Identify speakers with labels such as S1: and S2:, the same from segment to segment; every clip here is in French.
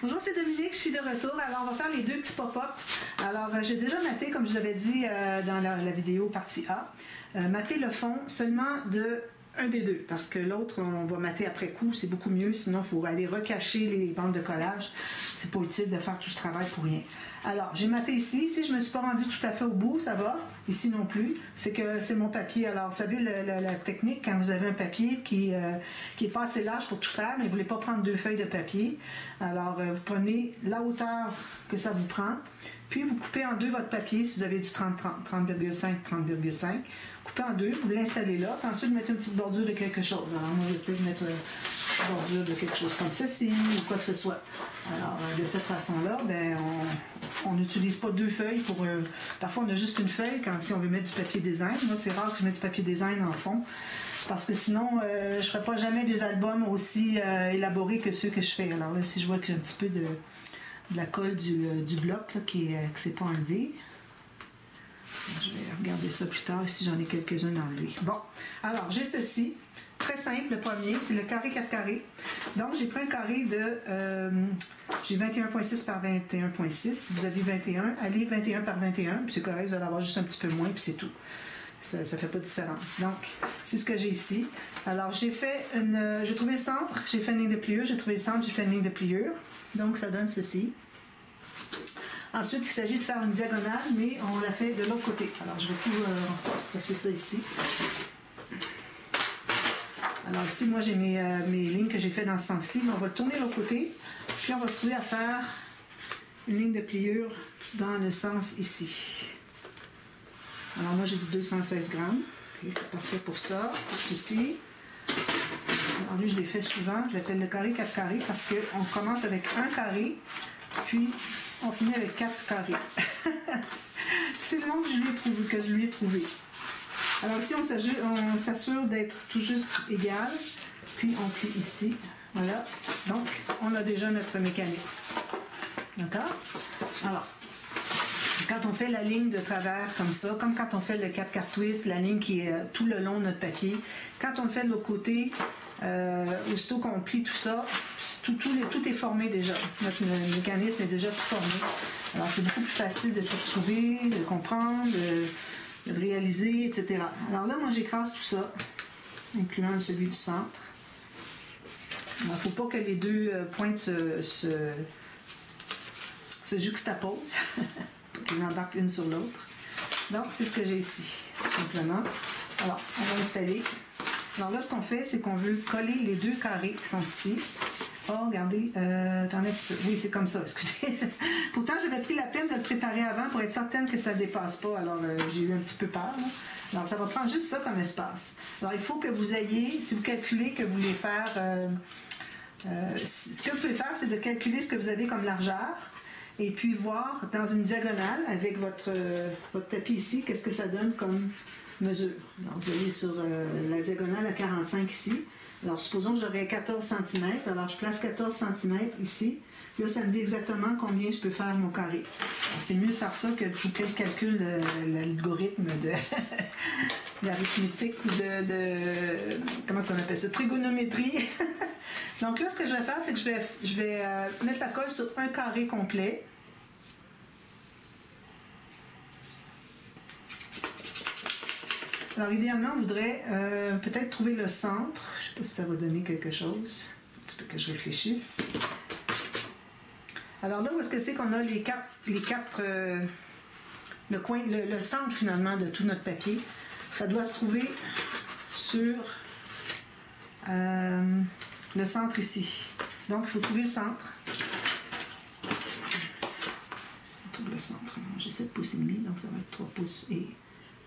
S1: Bonjour, c'est Dominique, je suis de retour. Alors, on va faire les deux petits pop-up. Alors, j'ai déjà maté, comme je vous avais dit dans la vidéo partie A, maté le fond seulement de un des deux, parce que l'autre, on va mater après coup, c'est beaucoup mieux, sinon il faut aller recacher les bandes de collage. C'est pas utile de faire tout ce travail pour rien. Alors, j'ai maté ici. Ici, je me suis pas rendue tout à fait au bout, ça va. Ici non plus. C'est que c'est mon papier. Alors, vous savez, la technique, quand vous avez un papier qui est pas assez large pour tout faire, mais vous ne voulez pas prendre deux feuilles de papier. Alors, vous prenez la hauteur que ça vous prend, puis vous coupez en deux votre papier, si vous avez du 30-30, 30,5, 30,5. Coupez en deux, vous l'installez là, puis ensuite vous mettez une petite bordure de quelque chose. Alors, moi, je vais peut-être mettre une petite bordure de quelque chose comme ceci, ou quoi que ce soit. Alors, de cette façon-là, ben, on n'utilise pas deux feuilles pour... parfois, on a juste une feuille si on veut mettre du papier design. Moi, c'est rare que je mette du papier design en fond, parce que sinon, je ne ferai pas jamais des albums aussi élaborés que ceux que je fais. Alors là, si je vois qu'il y a un petit peu de la colle du bloc là, qui ne s'est pas enlevée. Je vais regarder ça plus tard si j'en ai quelques-unes enlevées. Bon, alors j'ai ceci. Très simple, le premier, c'est le carré 4 carrés. Donc, j'ai pris un carré de... j'ai 21,6 par 21,6. Si vous avez 21, allez 21 par 21. Puis c'est correct, vous allez avoir juste un petit peu moins, puis c'est tout. Ça ne fait pas de différence. Donc, c'est ce que j'ai ici. Alors, j'ai trouvé le centre, j'ai fait une ligne de pliure. J'ai trouvé le centre, j'ai fait une ligne de pliure. Donc, ça donne ceci. Ensuite, il s'agit de faire une diagonale, mais on l'a fait de l'autre côté. Alors, je vais tout passer ça ici. Alors ici, moi, j'ai mes lignes que j'ai fait dans ce sens-ci. On va le tourner de l'autre côté, puis on va se trouver à faire une ligne de pliure dans le sens ici. Alors moi, j'ai du 216 grammes. Okay, c'est parfait pour ça. Ceci. Alors lui, je l'ai fait souvent. Je l'appelle le carré 4 carrés parce qu'on commence avec un carré, puis on finit avec 4 carrés. C'est le nom que je lui ai trouvé. Alors ici, on s'assure d'être tout juste égal, puis on plie ici. Voilà. Donc, on a déjà notre mécanisme. D'accord? Alors, quand on fait la ligne de travers comme ça, comme quand on fait le 4 quarts twist, la ligne qui est tout le long de notre papier, quand on le fait de l'autre côté, aussitôt qu'on plie tout ça, tout est formé déjà. Notre mécanisme est déjà tout formé. Alors, c'est beaucoup plus facile de s'y retrouver, de comprendre, de réaliser, etc. Alors là, moi, j'écrase tout ça, incluant celui du centre. Il ne faut pas que les deux pointes se juxtaposent, pour qu'ils embarquent une sur l'autre. Donc, c'est ce que j'ai ici, tout simplement. Alors, on va installer. Alors là, ce qu'on fait, c'est qu'on veut coller les deux carrés qui sont ici. Oh, regardez, attendez un petit peu. Oui, c'est comme ça, excusez. Pourtant, j'avais pris la peine de le préparer avant pour être certaine que ça ne dépasse pas. Alors, j'ai eu un petit peu peur. Là. Alors, ça va prendre juste ça comme espace. Alors, il faut que vous ayez, si vous calculez que vous voulez faire... ce que vous pouvez faire, c'est de calculer ce que vous avez comme largeur et puis voir dans une diagonale avec votre tapis ici, qu'est-ce que ça donne comme mesure. Alors, vous allez sur la diagonale à 45 ici. Alors, supposons que j'aurais 14 cm. Alors, je place 14 cm ici. Puis là, ça me dit exactement combien je peux faire mon carré. C'est mieux de faire ça que de tout le calcul l'algorithme de l'arithmétique ou comment on appelle ça? Trigonométrie. Donc là, ce que je vais faire, c'est que je vais mettre la colle sur un carré complet. Alors, idéalement, on voudrait peut-être trouver le centre. Je ne sais pas si ça va donner quelque chose. Un petit peu que je réfléchisse. Alors là, où est-ce que c'est qu'on a le centre, finalement, de tout notre papier? Ça doit se trouver sur le centre ici. Donc, il faut trouver le centre. On trouve le centre. J'ai 7 pouces et demi, donc ça va être 3 pouces et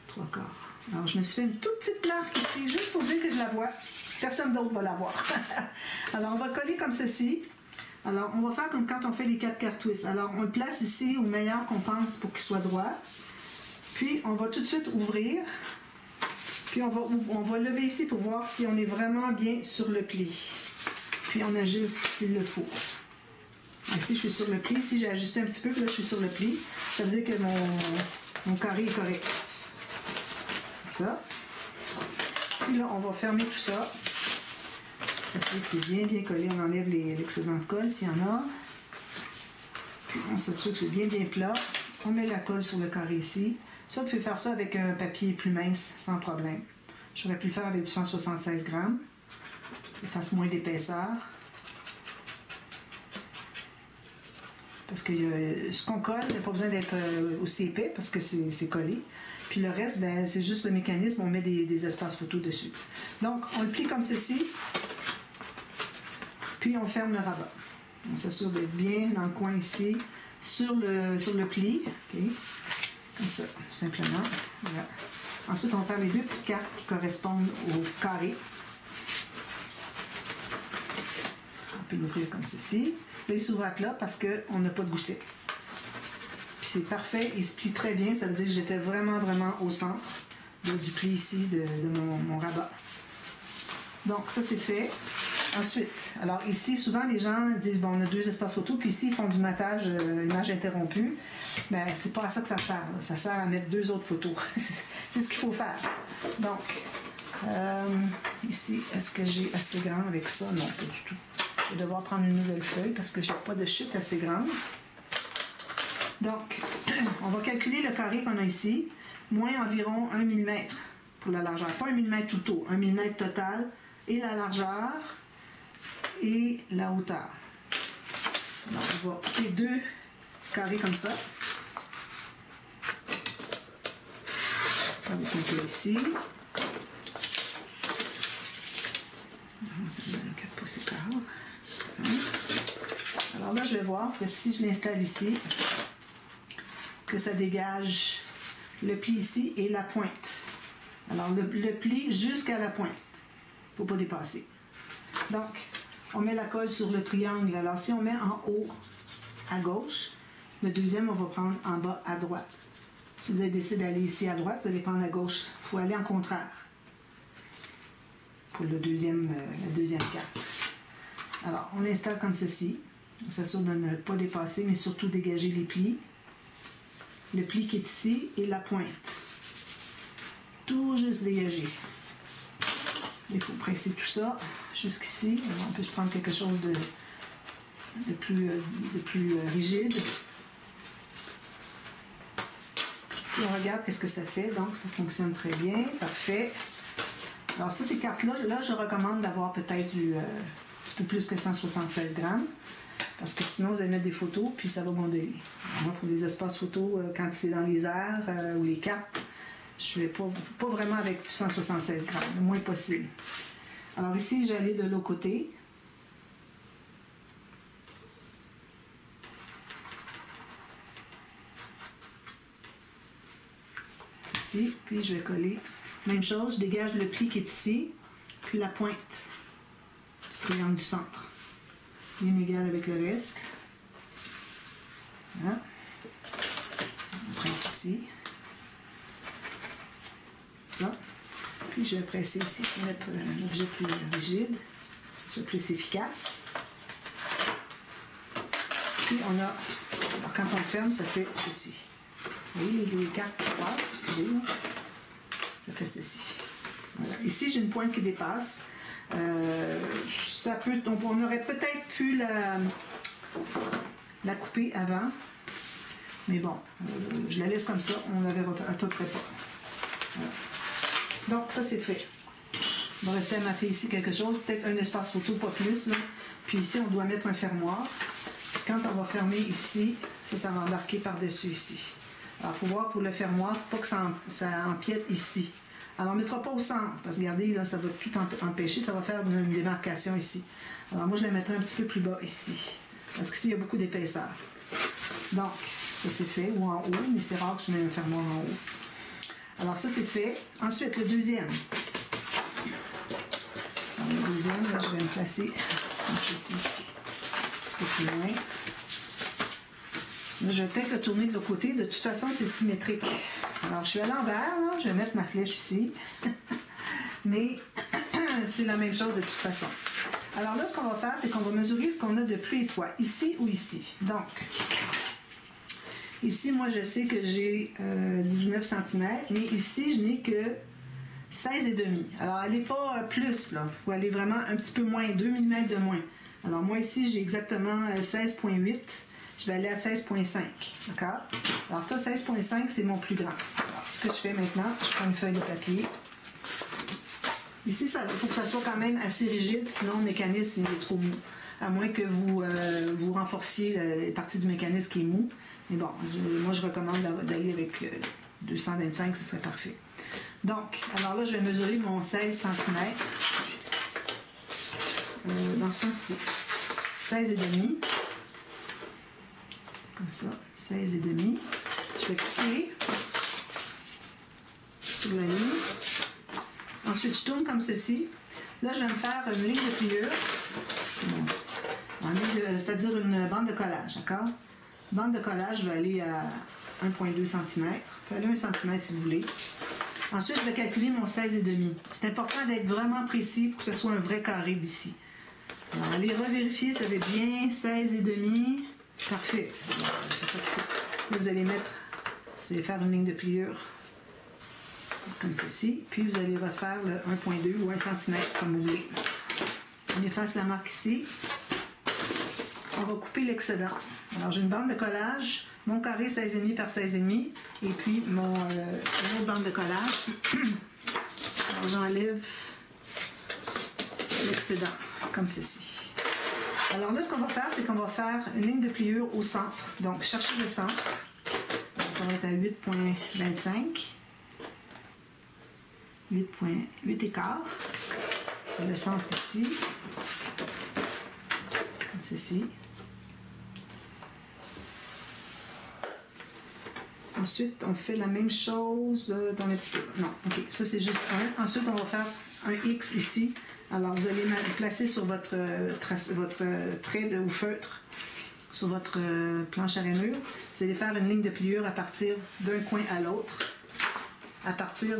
S1: 3 quarts. Alors, je me suis fait une toute petite marque ici, juste pour dire que je la vois. Personne d'autre va la voir. Alors, on va coller comme ceci. Alors, on va faire comme quand on fait les 4 quarts twists. Alors, on le place ici au meilleur qu'on pense pour qu'il soit droit. Puis, on va tout de suite ouvrir. Puis, on va lever ici pour voir si on est vraiment bien sur le pli. Puis, on ajuste s'il le faut. Ici, je suis sur le pli. Ici, j'ai ajusté un petit peu, puis là, je suis sur le pli. Ça veut dire que mon carré est correct. Ça. Puis là, on va fermer tout ça. S'assurer que c'est bien collé. On enlève l'excédent de colle s'il y en a. Puis on s'assure que c'est bien plat. On met la colle sur le carré ici. Ça, vous pouvez faire ça avec un papier plus mince, sans problème. J'aurais pu le faire avec du 176 grammes. Ça fasse moins d'épaisseur. Parce que ce qu'on colle, il n'y a pas besoin d'être aussi épais parce que c'est collé. Puis le reste, ben, c'est juste le mécanisme, on met des espaces photos dessus. Donc, on le plie comme ceci. Puis on ferme le rabat. On s'assure d'être bien dans le coin ici, sur le pli. Okay. Comme ça, tout simplement. Voilà. Ensuite, on va faire les deux petites cartes qui correspondent au carré. On peut l'ouvrir comme ceci. Là, il s'ouvre à plat parce qu'on n'a pas de gousset. Puis c'est parfait, il se plie très bien. Ça veut dire que j'étais vraiment, vraiment au centre du pli ici de mon rabat. Donc, ça, c'est fait. Ensuite, alors ici, souvent, les gens disent, bon, on a deux espaces photos, puis ici, ils font du matage, image interrompue. Ben, c'est pas à ça que ça sert. Là. Ça sert à mettre deux autres photos. C'est ce qu'il faut faire. Donc, ici, est-ce que j'ai assez grand avec ça? Non, pas du tout. Je vais devoir prendre une nouvelle feuille parce que j'ai pas de chute assez grande. Donc, on va calculer le carré qu'on a ici, moins environ 1 mm pour la largeur. Pas 1 mm tout autour, 1 mm total, et la largeur et la hauteur. Alors, on va couper deux carrés comme ça. On va compter ici. Ça me donne 4 pouces et quart. Alors là, je vais voir que si je l'installe ici, que ça dégage le pli ici et la pointe. Alors, le pli jusqu'à la pointe. Il ne faut pas dépasser. Donc, on met la colle sur le triangle. Alors, si on met en haut à gauche, le deuxième, on va prendre en bas à droite. Si vous avez décidé d'aller ici à droite, vous allez prendre à gauche. Il faut aller en contraire pour la deuxième carte. Alors, on installe comme ceci. On s'assure de ne pas dépasser, mais surtout dégager les plis. Le pli qui est ici et la pointe. Tout juste dégagé. Il faut presser tout ça jusqu'ici. On peut se prendre quelque chose de plus rigide. Et on regarde qu'est-ce que ça fait. Donc, ça fonctionne très bien. Parfait. Alors ça, ces cartes-là, là, je recommande d'avoir peut-être un petit peu plus que 176 grammes. Parce que sinon, vous allez mettre des photos, puis ça va modeler. Moi, pour les espaces photos, quand c'est dans les airs ou les cartes, je ne vais pas vraiment avec 176 grammes, le moins possible. Alors ici, je vais aller de l'autre côté. Ici, puis je vais coller. Même chose, je dégage le pli qui est ici, puis la pointe du triangle du centre. Bien égal avec le reste. Voilà. On presse ici. Ça. Puis je vais presser ici pour mettre un objet plus rigide, soit plus efficace. Puis on a, alors quand on le ferme, ça fait ceci. Vous voyez les cartes qui passent, excusez-moi. Ça fait ceci. Voilà. Ici, j'ai une pointe qui dépasse. Ça peut, on aurait peut-être pu la couper avant, mais bon, je la laisse comme ça, on la verra à peu près pas. Voilà. Donc ça c'est fait. On va rester à mater ici quelque chose, peut-être un espace photo, pas plus. Là. Puis ici on doit mettre un fermoir. Quand on va fermer ici, ça va embarquer par-dessus ici. Alors il faut voir pour le fermoir, pas que ça empiète ici. Alors, on ne mettra pas au centre, parce que regardez, là, ça va tout empêcher, ça va faire une démarcation ici. Alors, moi, je la mettrai un petit peu plus bas ici, parce qu'ici, il y a beaucoup d'épaisseur. Donc, ça c'est fait, ou en haut, mais c'est rare que je mette un fermoir en haut. Alors, ça c'est fait. Ensuite, le deuxième. Alors, le deuxième, là, je vais me placer comme ceci, un petit peu plus loin. Là, je vais peut-être le tourner de l'autre côté. De toute façon, c'est symétrique. Alors, je suis à l'envers, là. Je vais mettre ma flèche ici. Mais c'est la même chose de toute façon. Alors là, ce qu'on va faire, c'est qu'on va mesurer ce qu'on a de plus étroit, ici ou ici. Donc, ici, moi, je sais que j'ai 19 cm, mais ici, je n'ai que 16,5. Alors, elle n'est pas plus, là. Il faut aller vraiment un petit peu moins, 2 mm de moins. Alors, moi, ici, j'ai exactement 16,8. je vais aller à 16,5. D'accord? Alors ça, 16,5, c'est mon plus grand. Alors, ce que je fais maintenant, je prends une feuille de papier. Ici, il faut que ça soit quand même assez rigide, sinon le mécanisme il est trop mou. À moins que vous renforciez les parties du mécanisme qui est mou. Mais bon, moi je recommande d'aller avec 225, ce serait parfait. Donc, alors là, je vais mesurer mon 16 cm. Dans ce sens-ci. 16,5. Comme ça, 16,5. Je vais cliquer sur la ligne. Ensuite, je tourne comme ceci. Là, je vais me faire une ligne de pliure. C'est-à-dire une bande de collage, d'accord? Bande de collage, je vais aller à 1,2 cm. Fallait 1 cm si vous voulez. Ensuite, je vais calculer mon 16,5. C'est important d'être vraiment précis pour que ce soit un vrai carré d'ici. Alors, allez revérifier, ça va être bien 16,5. Parfait. C'est ça qu'il faut. Là, vous allez faire une ligne de pliure comme ceci. Puis, vous allez refaire le 1,2 ou 1 cm comme vous voulez. On efface la marque ici. On va couper l'excédent. Alors, j'ai une bande de collage, mon carré 16,5 par 16,5 et puis une autre bande de collage. Alors, j'enlève l'excédent, comme ceci. Alors là, ce qu'on va faire, c'est qu'on va faire une ligne de pliure au centre. Donc, cherchez le centre. Alors, ça va être à 8,25. 8 écarts. Et le centre ici. Comme ceci. Ensuite, on fait la même chose dans le petit peu. Non, ok, ça c'est juste un. Ensuite, on va faire un X ici. Alors, vous allez le placer sur votre trait ou feutre, sur votre planche à rainure. Vous allez faire une ligne de pliure à partir d'un coin à l'autre, à partir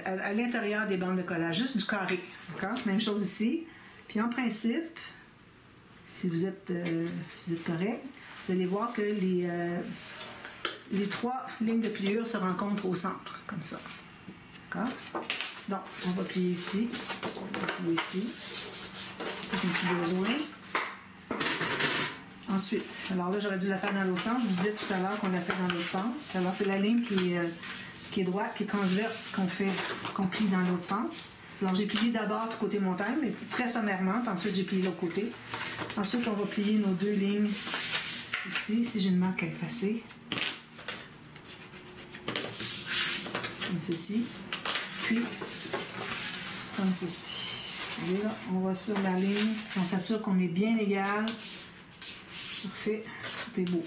S1: à l'intérieur des bandes de collage, juste du carré. D'accord? Même chose ici. Puis en principe, si vous êtes correct, vous allez voir que les trois lignes de pliure se rencontrent au centre, comme ça. D'accord? Donc, on va plier ici. On va plier ici. On n'a plus besoin. Ensuite, alors là, j'aurais dû la faire dans l'autre sens. Je vous disais tout à l'heure qu'on l'a fait dans l'autre sens. Alors, c'est la ligne qui est droite, qui est transverse, qu'on plie dans l'autre sens. Alors, j'ai plié d'abord du côté montagne, mais très sommairement. Puis ensuite, j'ai plié l'autre côté. Ensuite, on va plier nos deux lignes ici, si j'ai une marque à effacer. Comme ceci. Puis, comme ceci. Excusez, là, on va sur la ligne. On s'assure qu'on est bien égal. Parfait. Tout est beau.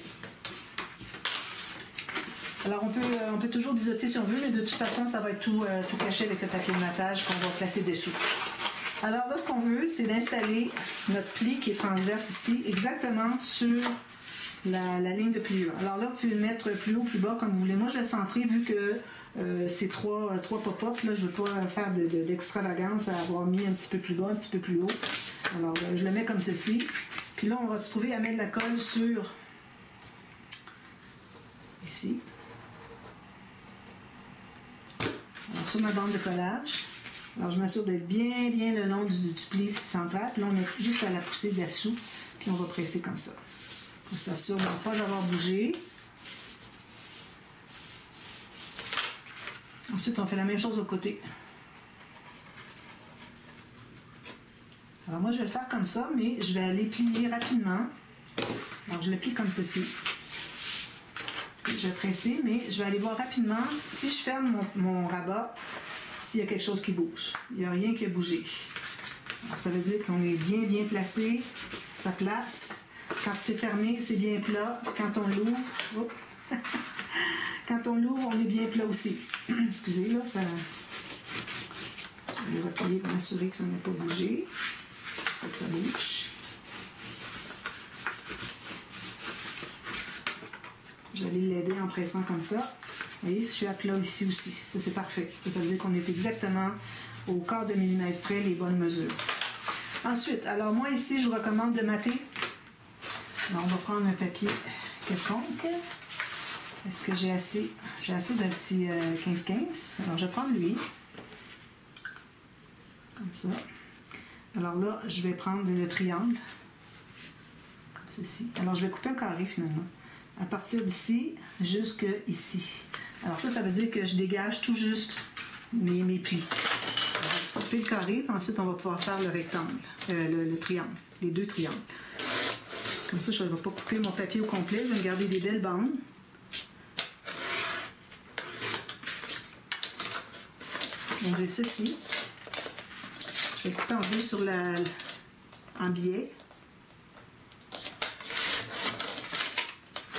S1: Alors, on peut toujours biseauter si on veut, mais de toute façon, ça va être tout caché avec le papier de matage qu'on va placer dessous. Alors là, ce qu'on veut, c'est d'installer notre pli qui est transverse ici, exactement sur la ligne de pliure. Alors là, vous pouvez le mettre plus haut, plus bas, comme vous voulez. Moi, je vais le centrer vu que c'est trois pop-up. Je ne veux pas faire d'extravagance à avoir mis un petit peu plus bas, un petit peu plus haut. Alors, je le mets comme ceci. Puis là, on va se trouver à mettre de la colle sur ici. Alors, sur ma bande de collage. Alors, je m'assure d'être bien le long du pli central. Puis là, on est juste à la poussée dessous. Puis on va presser comme ça. On s'assure de ne pas avoir bougé. Ensuite, on fait la même chose au côté. Alors moi, je vais le faire comme ça, mais je vais aller plier rapidement. Alors, je le plie comme ceci. Je vais presser, mais je vais aller voir rapidement si je ferme mon rabat, s'il y a quelque chose qui bouge. Il n'y a rien qui a bougé. Alors, ça veut dire qu'on est bien placé. Ça place. Quand c'est fermé, c'est bien plat. Quand on l'ouvre, quand on l'ouvre, on est bien plat aussi. Excusez, là, ça... Je vais replier pour m'assurer que ça n'a pas bougé. J'espère que ça bouge. Je vais aller l'aider en pressant comme ça. Vous voyez, je suis à plat ici aussi. Ça, c'est parfait. Ça veut dire qu'on est exactement au quart de millimètre près, les bonnes mesures. Ensuite, alors moi ici, je vous recommande de mater. Alors, on va prendre un papier quelconque. Est-ce que j'ai assez? J'ai assez d'un petit 15-15. Alors, je vais prendre lui. Comme ça. Alors là, je vais prendre le triangle. Comme ceci. Alors, je vais couper un carré finalement. À partir d'ici, jusque ici. Alors ça veut dire que je dégage tout juste mes plis. Je vais couper le carré, puis ensuite on va pouvoir faire le rectangle, le triangle, les deux triangles. Comme ça, je ne vais pas couper mon papier au complet, je vais me garder des belles bandes. Donc j'ai ceci. Je vais couper en deux sur en biais.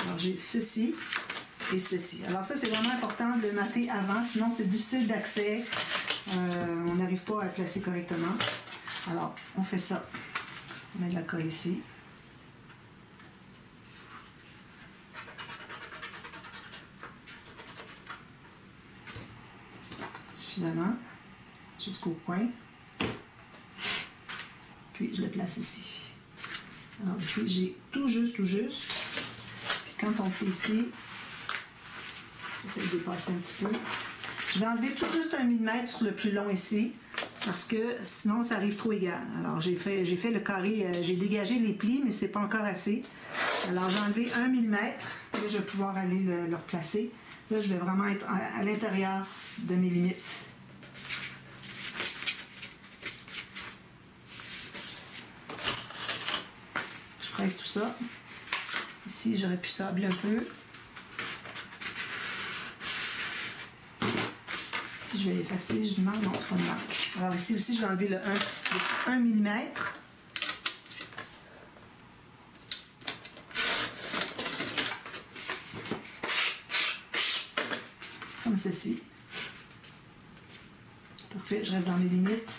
S1: Alors j'ai ceci et ceci. Alors ça, c'est vraiment important de le mater avant, sinon c'est difficile d'accès. On n'arrive pas à le placer correctement. Alors, on fait ça. On met de la colle ici. Suffisamment. Jusqu'au point. Puis, je le place ici. Alors ici, j'ai tout juste. Puis quand on fait ici, je vais le dépasser un petit peu. Je vais enlever tout juste 1 mm sur le plus long ici, parce que sinon ça arrive trop égal. Alors j'ai fait le carré, j'ai dégagé les plis, mais c'est pas encore assez. Alors j'ai enlevé 1 mm, et je vais pouvoir aller le replacer. Là, je vais vraiment être à l'intérieur de mes limites. Je presse tout ça. Ici, j'aurais pu sabler un peu. Si je vais l'effacer, je demande, non, c'est pas une marque. Alors ici aussi, je vais enlever le petit 1 mm. Comme ceci. Parfait, je reste dans mes limites.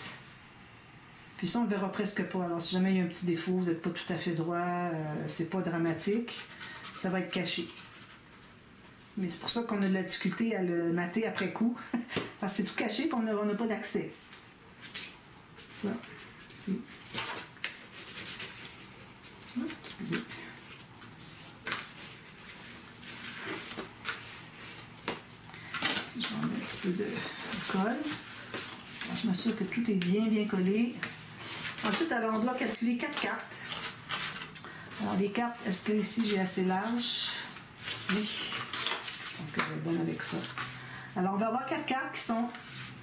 S1: Puis ça, on ne verra presque pas. Alors si jamais il y a un petit défaut, vous n'êtes pas tout à fait droit, c'est pas dramatique, ça va être caché. Mais c'est pour ça qu'on a de la difficulté à le mater après coup. Parce que c'est tout caché et on n'a pas d'accès. Ça, ici. Oh, excusez. Ici, je vais enlever un petit peu de colle. Alors, je m'assure que tout est bien collé. Ensuite, alors, on doit calculer 4 cartes. Alors, les cartes, est-ce que ici j'ai assez large? Oui. Je pense que je vais être bonne avec ça. Alors, on va avoir 4 cartes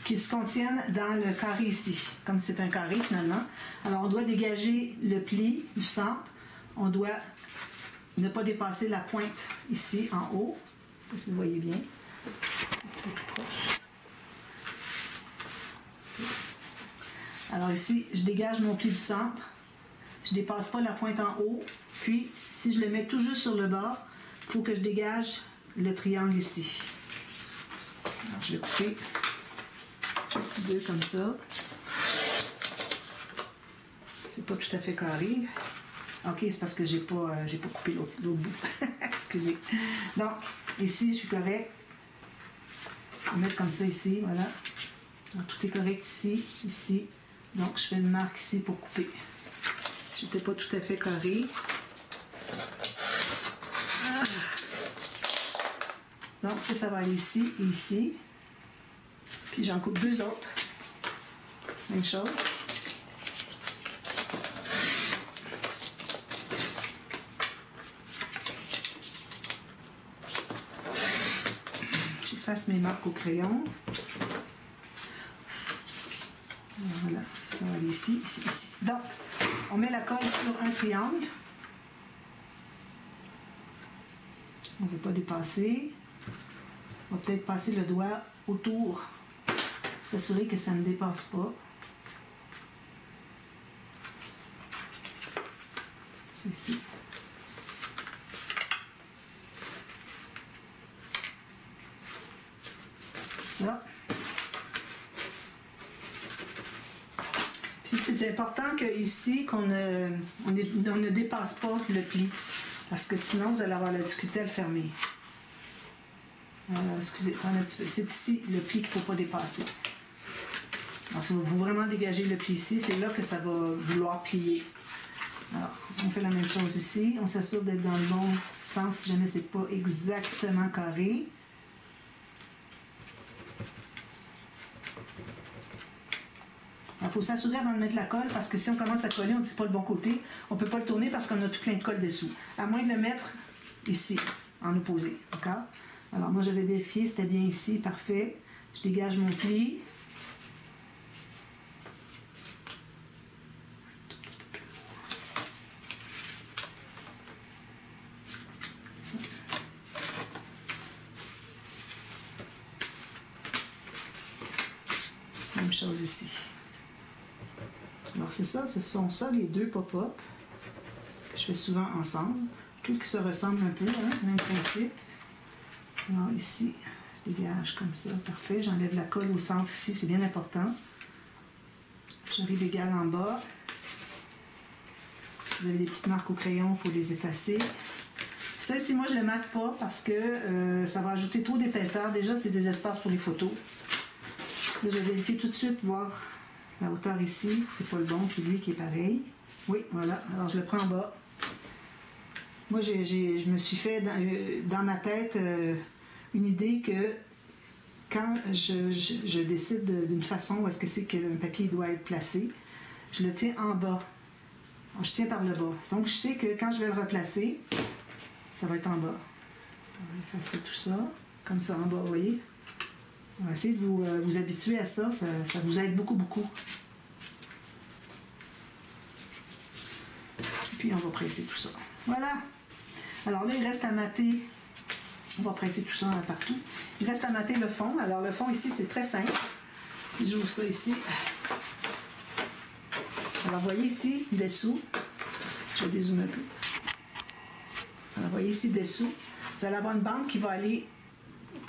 S1: qui se contiennent dans le carré ici, comme c'est un carré finalement. Alors, on doit dégager le pli du centre. On doit ne pas dépasser la pointe ici en haut. Si vous voyez bien. Un petit peu plus proche. Alors ici, je dégage mon pli du centre. Je ne dépasse pas la pointe en haut. Puis, si je le mets tout juste sur le bord, il faut que je dégage le triangle ici. Alors, je vais couper 2 comme ça. C'est pas tout à fait carré. Ok, c'est parce que j'ai pas coupé l'autre bout. Excusez. Donc, ici, je suis correct. On va mettre comme ça ici, voilà. Donc, tout est correct ici, ici. Donc, je fais une marque ici pour couper. J'étais pas tout à fait carré. Ah. Donc, ça va aller ici et ici. Puis, j'en coupe 2 autres. Même chose. J'efface mes marques au crayon. Voilà, ça va aller ici, ici, ici. Donc, on met la colle sur un triangle. On ne veut pas dépasser. On va peut-être passer le doigt autour pour s'assurer que ça ne dépasse pas. C'est ici. Ça. Puis c'est important qu'ici, qu'on ne dépasse pas le pli. Parce que sinon, vous allez avoir la difficulté à le fermer. Excusez, un petit peu. C'est ici le pli qu'il ne faut pas dépasser. Alors, si vous vraiment dégagez le pli ici, c'est là que ça va vouloir plier. Alors, on fait la même chose ici. On s'assure d'être dans le bon sens si jamais c'est pas exactement carré. il faut s'assurer avant de mettre la colle parce que si on commence à coller, on ne dit pas le bon côté. On ne peut pas le tourner parce qu'on a tout plein de colle dessous. À moins de le mettre ici, en opposé. D'accord? Alors moi, j'avais vérifié, c'était bien ici, parfait. Je dégage mon pli. Même chose ici. Alors c'est ça, ce sont ça les deux pop-up que je fais souvent ensemble. Je trouve qu'ils se ressemblent un peu, hein, même principe. Alors ici, je dégage comme ça, parfait. J'enlève la colle au centre ici, c'est bien important. J'arrive égal en bas. Si vous avez des petites marques au crayon, il faut les effacer. Ça ici, moi je ne le mate pas parce que ça va ajouter trop d'épaisseur. Déjà, c'est des espaces pour les photos. Là, je vais vérifier tout de suite, voir la hauteur ici. C'est pas le bon, c'est lui qui est pareil. Oui, voilà. Alors, je le prends en bas. Moi, je me suis fait dans ma tête une idée que quand je décide d'une façon où est-ce que c'est qu'un papier doit être placé, je le tiens en bas. Alors, je tiens par le bas. Donc, je sais que quand je vais le replacer, ça va être en bas. On va effacer tout ça, comme ça en bas, vous voyez? On va essayer de vous habituer à ça, ça vous aide beaucoup, beaucoup. Et puis on va presser tout ça. Voilà. Alors là, il reste à mater. On va presser tout ça partout. Il reste à mater le fond. Alors le fond ici, c'est très simple. Si j'ouvre ça ici. Alors vous voyez ici, dessous. Je vais dézoomer un peu. Alors vous voyez ici, dessous. Vous allez avoir une bande qui va aller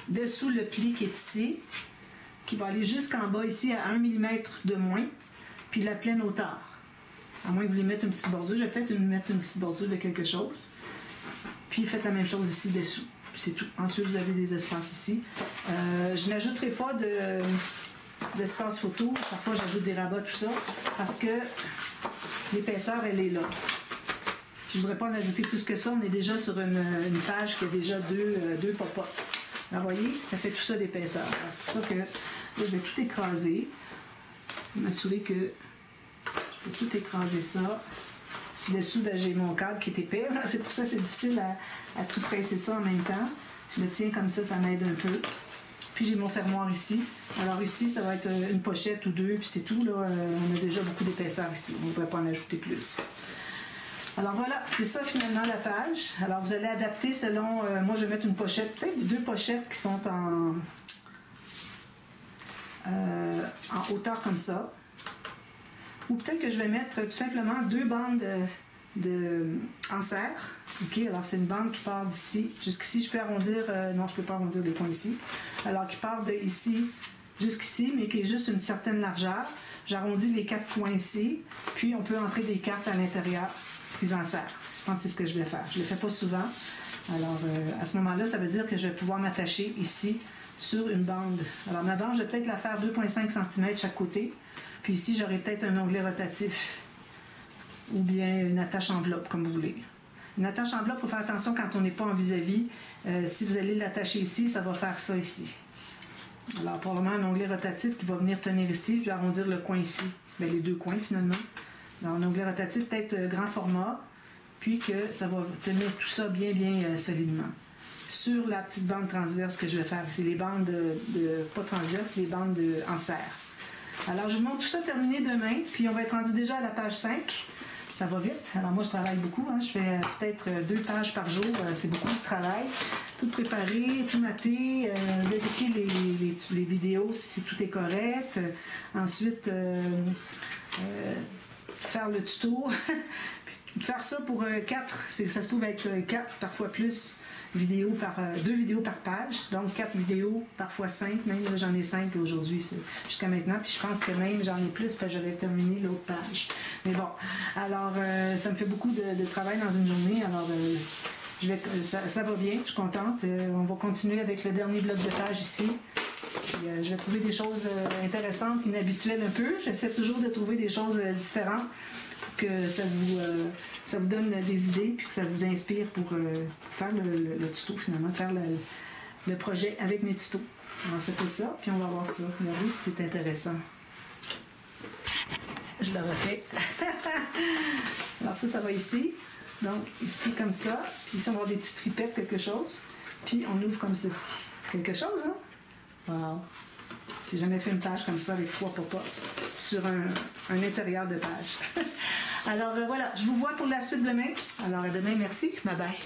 S1: dessous le pli qui est ici, qui va aller jusqu'en bas ici à 1 mm de moins, puis la pleine hauteur. À moins que vous voulez mettre une petite bordure, je vais peut-être mettre une petite bordure de quelque chose. Puis faites la même chose ici dessous. C'est tout. Ensuite, vous avez des espaces ici. Je n'ajouterai pas d'espace photo. Parfois, j'ajoute des rabats, tout ça, parce que l'épaisseur, elle est là. Je ne voudrais pas en ajouter plus que ça. On est déjà sur une page qui a déjà deux pop-up. Alors, vous voyez, ça fait tout ça d'épaisseur. C'est pour ça que là, je vais tout écraser. M'assurer que je peux tout écraser ça. Puis dessous, ben, j'ai mon cadre qui est épais. C'est pour ça que c'est difficile à tout presser ça en même temps. Je le tiens comme ça m'aide un peu. Puis j'ai mon fermoir ici. Alors ici, ça va être une pochette ou deux, puis c'est tout. Là, on a déjà beaucoup d'épaisseur ici. On ne pourrait pas en ajouter plus. Alors voilà, c'est ça finalement la page. Alors vous allez adapter selon, moi je vais mettre une pochette, peut-être deux pochettes qui sont en hauteur comme ça. Ou peut-être que je vais mettre tout simplement deux bandes en serre. Ok, alors c'est une bande qui part d'ici jusqu'ici. Je peux arrondir, non je ne peux pas arrondir les coins ici. Alors qui part de ici jusqu'ici, mais qui est juste une certaine largeur. J'arrondis les quatre coins ici, puis on peut entrer des cartes à l'intérieur. En serre. Je pense que c'est ce que je vais faire. Je ne le fais pas souvent. Alors, à ce moment-là, ça veut dire que je vais pouvoir m'attacher ici sur une bande. Alors, ma bande, je vais peut-être la faire 2,5 cm chaque côté. Puis ici, j'aurai peut-être un onglet rotatif ou bien une attache enveloppe, comme vous voulez. Une attache enveloppe, il faut faire attention quand on n'est pas en vis-à-vis. Si vous allez l'attacher ici, ça va faire ça ici. Alors, pour le moment, un onglet rotatif qui va venir tenir ici. Je vais arrondir le coin ici. Bien, les deux coins, finalement. Alors, un onglet rotatif peut-être grand format, puis que ça va tenir tout ça bien solidement. Sur la petite bande transverse que je vais faire, c'est les bandes pas transverses, les bandes en serre. Alors, je vous montre tout ça terminé demain, puis on va être rendu déjà à la page 5. Ça va vite. Alors, moi, je travaille beaucoup. Hein. Je fais peut-être 2 pages par jour. C'est beaucoup de travail. Tout préparer, tout mater, vérifier les vidéos si tout est correct. Ensuite, faire le tuto, faire ça pour 4, ça se trouve être 4, parfois plus, vidéos 2 vidéos par page, donc 4 vidéos, parfois 5, même là j'en ai 5 aujourd'hui jusqu'à maintenant, puis je pense que même j'en ai plus parce que j'avais terminé l'autre page. Mais bon, alors ça me fait beaucoup de travail dans une journée, alors ça va bien, je suis contente. On va continuer avec le dernier bloc de page ici. Puis, je vais trouver des choses intéressantes, inhabituelles un peu. J'essaie toujours de trouver des choses différentes pour que ça vous donne des idées puis que ça vous inspire pour faire le tuto finalement, faire le projet avec mes tutos. Alors ça fait ça, puis on va voir ça. Regardez si c'est intéressant. Je le refais. Alors ça va ici. Donc, ici, comme ça. Puis ici, on va avoir des petites fripettes, quelque chose. Puis, on ouvre comme ceci. Quelque chose, hein? Wow! J'ai jamais fait une page comme ça avec 3 pop-up sur un intérieur de page. Alors, voilà. Je vous vois pour la suite demain. Alors, à demain. Merci. Bye bye.